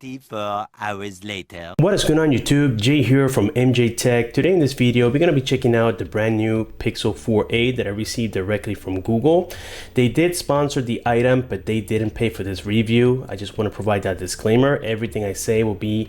24 hours later. What is going on YouTube? Jay here from MJ Tech. Today in this video, we're going to be checking out the brand new Pixel 4a that I received directly from Google. They did sponsor the item, but they didn't pay for this review. I just want to provide that disclaimer. Everything I say will be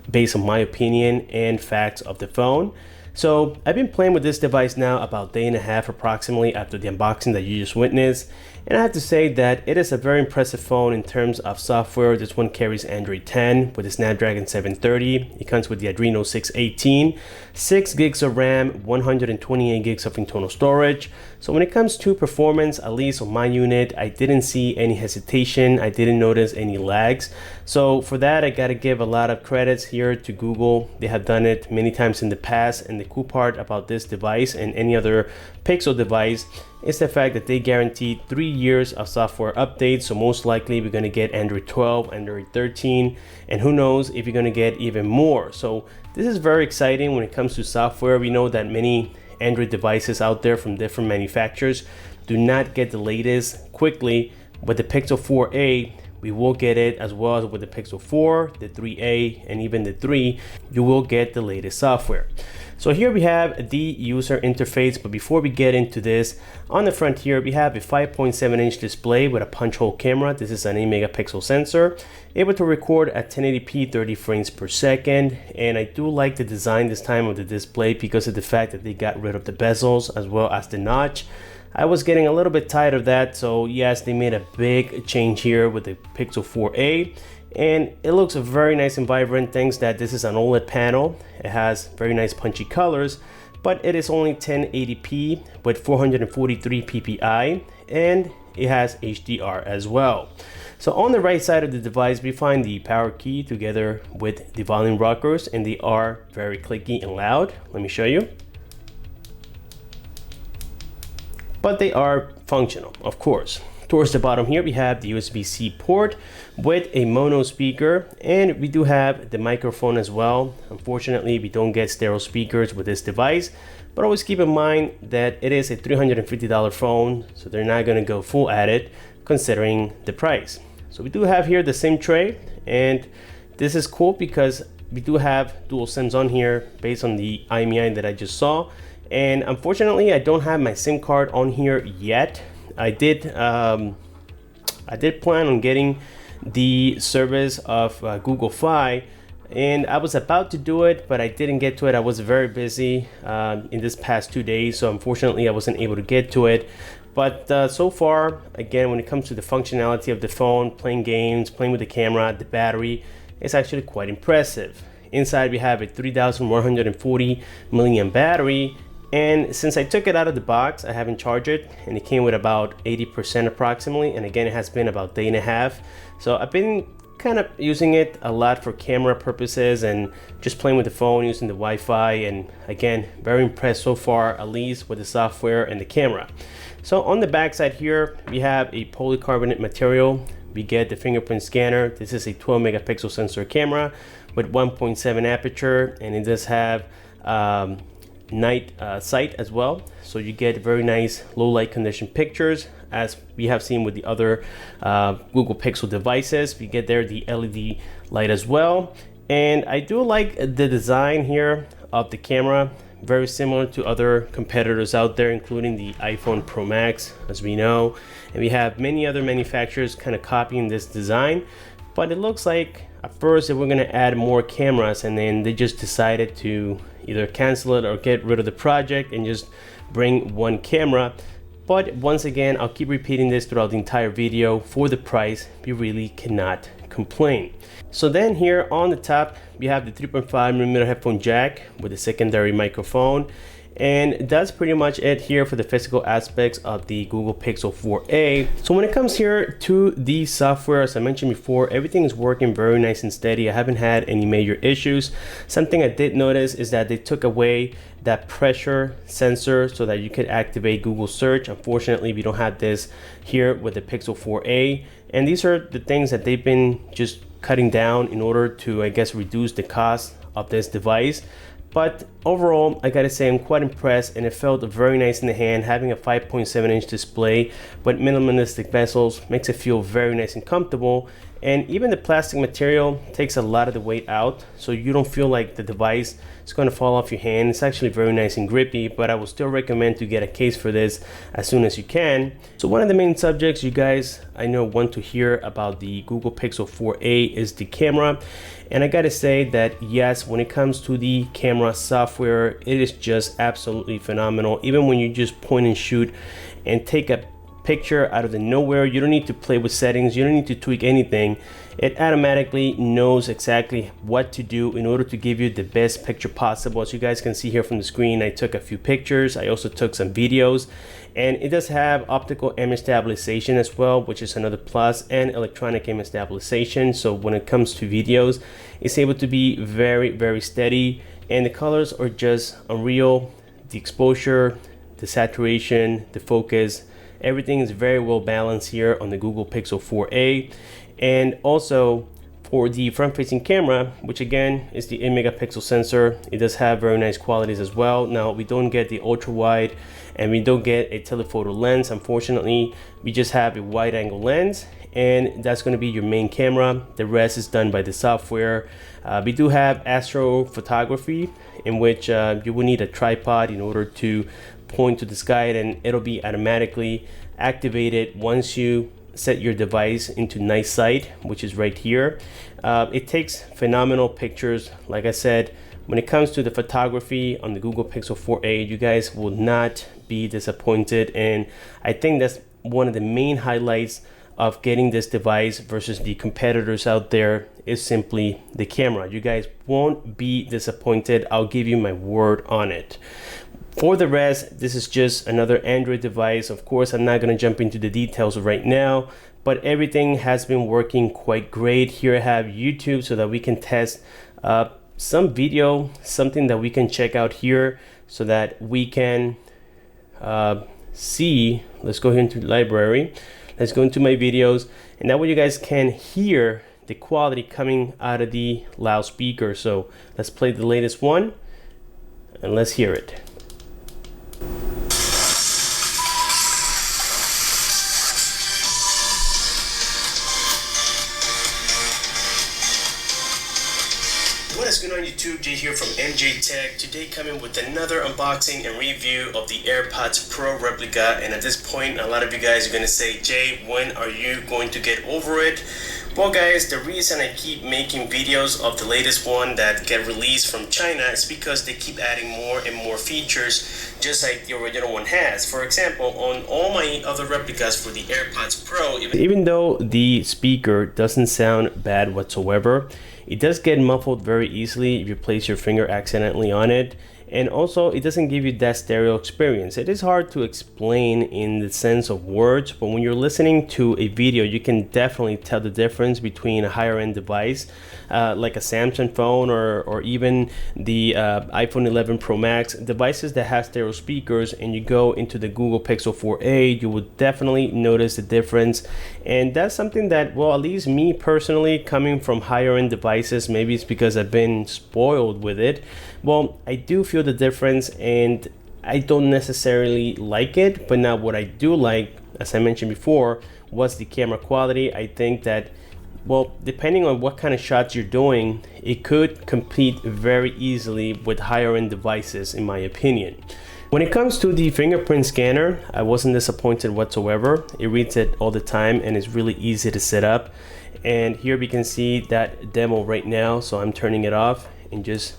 based on my opinion and facts of the phone. So I've been playing with this device now about a day and a half approximately after the unboxing that you just witnessed. And I have to say that it is a very impressive phone in terms of software. This one carries Android 10 with the Snapdragon 730. It comes with the Adreno 618, 6 gigs of RAM, 128 gigs of internal storage. So when it comes to performance, at least on my unit, I didn't see any hesitation. I didn't notice any lags. So for that, I got to give a lot of credits here to Google. They have done it many times in the past. And the cool part about this device and any other Pixel device is the fact that they guarantee 3 years of software updates. So most likely we're going to get Android 12, Android 13, and who knows if you're going to get even more. So this is very exciting when it comes to software. We know that many Android devices out there from different manufacturers do not get the latest quickly. With the Pixel 4a, we will get it, as well as with the Pixel 4, the 3a, and even the 3, you will get the latest software. So here we have the user interface, but before we get into this, on the front here we have a 5.7-inch display with a punch hole camera. This is an 8 megapixel sensor, able to record at 1080p 30 frames per second. And I do like the design this time of the display because of the fact that they got rid of the bezels as well as the notch. I was getting a little bit tired of that, so yes, they made a big change here with the Pixel 4a. And it looks very nice and vibrant, thanks that this is an OLED panel. It has very nice punchy colors, but it is only 1080p with 443 ppi, and it has HDR as well. So on the right side of the device, we find the power key together with the volume rockers, and they are very clicky and loud. Let me show you. But they are functional, of course. Towards the bottom here, we have the USB-C port with a mono speaker, and we do have the microphone as well. Unfortunately, we don't get stereo speakers with this device, but always keep in mind that it is a $350 phone, so they're not going to go full at it considering the price. So we do have here the SIM tray, and this is cool because we do have dual SIMs on here based on the IMEI that I just saw. And unfortunately, I don't have my SIM card on here yet. I did plan on getting the service of Google Fi, and I was about to do it, but I didn't get to it. I was very busy in this past 2 days, so unfortunately I wasn't able to get to it. But so far, again, when it comes to the functionality of the phone, playing games, playing with the camera, the battery, it's actually quite impressive. Inside we have a 3140 milliamp battery. And since I took it out of the box, I haven't charged it, and it came with about 80% approximately. And again, it has been about a day and a half. So I've been kind of using it a lot for camera purposes and just playing with the phone, using the Wi-Fi. And again, very impressed so far, at least with the software and the camera. So on the back side here, we have a polycarbonate material. We get the fingerprint scanner. This is a 12 megapixel sensor camera with 1.7 aperture, and it does have night sight as well, so you get very nice low light condition pictures, as we have seen with the other Google Pixel devices. We get there the LED light as well, and I do like the design here of the camera, very similar to other competitors out there, including the iPhone Pro Max, as we know, and we have many other manufacturers kind of copying this design. But it looks like at first they were going to add more cameras, and then they just decided to either cancel it or get rid of the project and just bring one camera. But once again, I'll keep repeating this throughout the entire video. For the price, we really cannot complain. So then here on the top, we have the 3.5mm headphone jack with a secondary microphone. And that's pretty much it here for the physical aspects of the Google Pixel 4a. So when it comes here to the software, as I mentioned before, everything is working very nice and steady. I haven't had any major issues. Something I did notice is that they took away that pressure sensor so that you could activate Google search. Unfortunately, we don't have this here with the Pixel 4a. And these are the things that they've been just cutting down in order to, I guess, reduce the cost of this device. But overall, I gotta say I'm quite impressed, and it felt very nice in the hand. Having a 5.7-inch display with minimalistic bezels makes it feel very nice and comfortable. And even the plastic material takes a lot of the weight out, so you don't feel like the device is going to fall off your hand. It's actually very nice and grippy, but I would still recommend to get a case for this as soon as you can. So one of the main subjects you guys I know want to hear about the Google Pixel 4a is the camera. And I gotta say that yes, when it comes to the camera software, it is just absolutely phenomenal. Even when you just point and shoot and take a picture out of the nowhere, you don't need to play with settings, you don't need to tweak anything. It automatically knows exactly what to do in order to give you the best picture possible. As you guys can see here from the screen, I took a few pictures, I also took some videos, and it does have optical image stabilization as well, which is another plus, and electronic image stabilization. So when it comes to videos, it's able to be very steady, and the colors are just unreal. The exposure, the saturation, the focus, everything is very well balanced here on the Google Pixel 4a. And also for the front-facing camera, which again is the 8 megapixel sensor, it does have very nice qualities as well. Now we don't get the ultra wide and we don't get a telephoto lens, unfortunately. We just have a wide angle lens, and that's going to be your main camera. The rest is done by the software. We do have astrophotography, in which you will need a tripod in order to point to the sky, and it'll be automatically activated once you set your device into night sight, which is right here. It takes phenomenal pictures. Like I said, when it comes to the photography on the Google Pixel 4a, you guys will not be disappointed, and I think that's one of the main highlights of getting this device versus the competitors out there is simply the camera. You guys won't be disappointed. I'll give you my word on it. For the rest, this is just another Android device. Of course, I'm not going to jump into the details right now, but everything has been working quite great. Here I have YouTube so that we can test some video, something that we can check out here so that we can see. Let's go here into the library. Let's go into my videos, and that way you guys can hear the quality coming out of the loudspeaker. So let's play the latest one and let's hear it. What is going on YouTube? Jay here from MJ Tech. Today coming with another unboxing and review of the AirPods Pro replica. And at this point, a lot of you guys are going to say, Jay, when are you going to get over it? Well guys, the reason I keep making videos of the latest one that get released from China is because they keep adding more and more features, just like the original one has. For example, on all my other replicas for the AirPods Pro, even though the speaker doesn't sound bad whatsoever, it does get muffled very easily if you place your finger accidentally on it. And also, it doesn't give you that stereo experience. It is hard to explain in the sense of words, but when you're listening to a video, you can definitely tell the difference between a higher end device like a Samsung phone or even the iPhone 11 Pro Max, devices that have stereo speakers, and you go into the Google Pixel 4a, you will definitely notice the difference. And that's something that, well, at least me personally, coming from higher end devices, maybe it's because I've been spoiled with it, well, I do feel the difference, and I don't necessarily like it. But now what I do like, as I mentioned before, was the camera quality. I think that, well, depending on what kind of shots you're doing, it could compete very easily with higher end devices, in my opinion. When it comes to the fingerprint scanner, I wasn't disappointed whatsoever. It reads it all the time and it's really easy to set up. And here we can see that demo right now. So I'm turning it off and just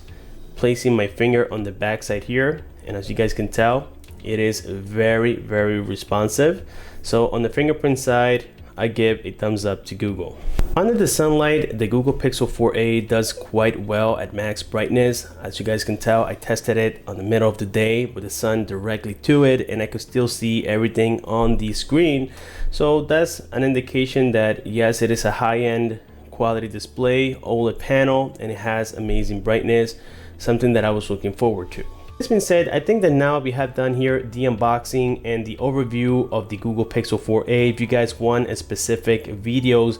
placing my finger on the back side here, and as you guys can tell, it is very responsive. So on the fingerprint side, I give a thumbs up to Google. Under the sunlight, the Google Pixel 4a does quite well at max brightness. As you guys can tell, I tested it on the middle of the day with the sun directly to it, and I could still see everything on the screen. So that's an indication that yes, it is a high-end quality display, OLED panel, and it has amazing brightness, something that I was looking forward to. This being said, I think that now we have done here the unboxing and the overview of the Google Pixel 4a. If you guys want a specific videos,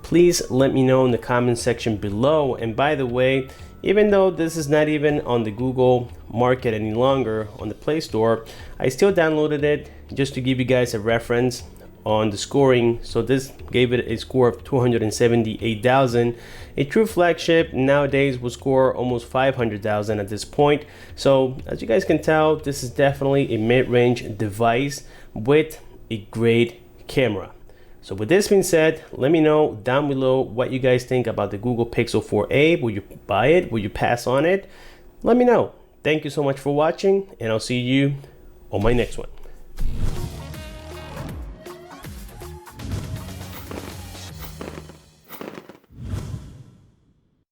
please let me know in the comment section below. And by the way, even though this is not even on the Google market any longer on the Play Store, I still downloaded it just to give you guys a reference on the scoring. So this gave it a score of 278,000. A true flagship nowadays will score almost 500,000 at this point. So as you guys can tell, this is definitely a mid-range device with a great camera. So with this being said, let me know down below what you guys think about the Google Pixel 4a. Will you buy it? Will you pass on it? Let me know. Thank you so much for watching, and I'll see you on my next one.